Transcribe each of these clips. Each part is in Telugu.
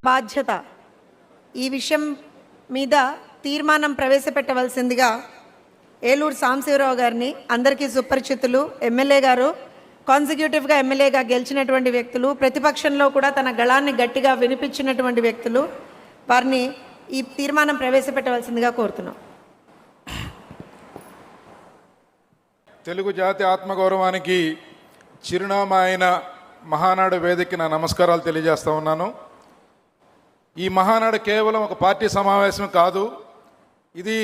బాధ్యత ఈ విషయం మీద తీర్మానం ప్రవేశపెట్టవలసిందిగా ఏలూరు సాంబశివరావు గారిని, అందరికీ సుపరిచితులు, ఎమ్మెల్యే గారు, కాన్సిక్యూటివ్గా ఎమ్మెల్యేగా గెలిచినటువంటి వ్యక్తులు, ప్రతిపక్షంలో కూడా తన గళాన్ని గట్టిగా వినిపించినటువంటి వ్యక్తులు, వారిని ఈ తీర్మానం ప్రవేశపెట్టవలసిందిగా కోరుతున్నాం. తెలుగు జాతి ఆత్మగౌరవానికి చిరునామా అయిన మహానాడు వేదికకి నా నమస్కారాలు తెలియజేస్తా ఉన్నాను. ఈ మహానాడు కేవలం ఒక పార్టీ సమావేశం కాదు, ఇది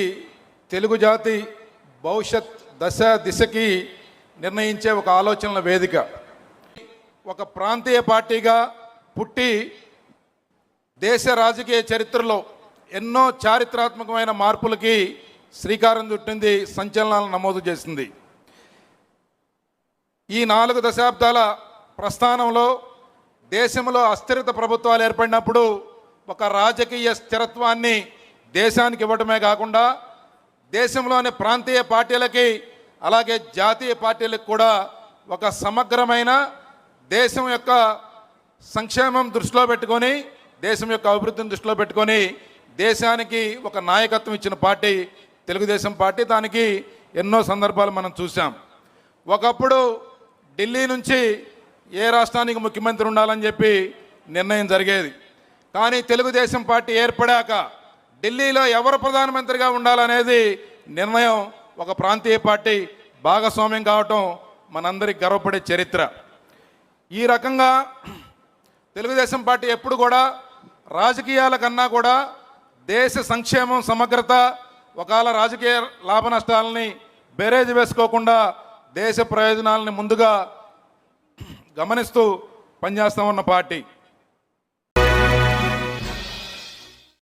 తెలుగు జాతి భవిష్యత్ దిశకి నిర్ణయించే ఒక ఆలోచనల వేదిక. ఒక ప్రాంతీయ పార్టీగా పుట్టి దేశ రాజకీయ చరిత్రలో ఎన్నో చారిత్రాత్మకమైన మార్పులకి శ్రీకారం చుట్టింది, సంచలనాలను నమోదు చేసింది. ఈ 4 దశాబ్దాల ప్రస్థానంలో దేశంలో అస్థిరత ప్రభుత్వాలు ఏర్పడినప్పుడు ఒక రాజకీయ స్థిరత్వాన్ని దేశానికి ఇవ్వడమే కాకుండా దేశంలోని ప్రాంతీయ పార్టీలకి అలాగే జాతీయ పార్టీలకు కూడా ఒక సమగ్రమైన దేశం యొక్క సంక్షేమం దృష్టిలో పెట్టుకొని, దేశం యొక్క అభివృద్ధిని దృష్టిలో పెట్టుకొని దేశానికి ఒక నాయకత్వం ఇచ్చిన పార్టీ తెలుగుదేశం పార్టీ. దానికి ఎన్నో సందర్భాలు మనం చూసాం. ఒకప్పుడు ఢిల్లీ నుంచి ఏ రాష్ట్రానికి ముఖ్యమంత్రి ఉండాలని చెప్పి నిర్ణయం జరిగేది. కానీ తెలుగుదేశం పార్టీ ఏర్పడాక ఢిల్లీలో ఎవరు ప్రధానమంత్రిగా ఉండాలనేది నిర్ణయం ఒక ప్రాంతీయ పార్టీ భాగస్వామ్యం కావటం మనందరికి గర్వపడే చరిత్ర. ఈ రకంగా తెలుగుదేశం పార్టీ ఎప్పుడు కూడా రాజకీయాల కన్నా కూడా దేశ సంక్షేమం, సమగ్రత, ఒకవేళ రాజకీయ లాభ నష్టాలని బేరేజ్ వేసుకోకుండా దేశ ప్రయోజనాలని ముందుగా గమనిస్తూ పనిచేస్తూ ఉన్న పార్టీ.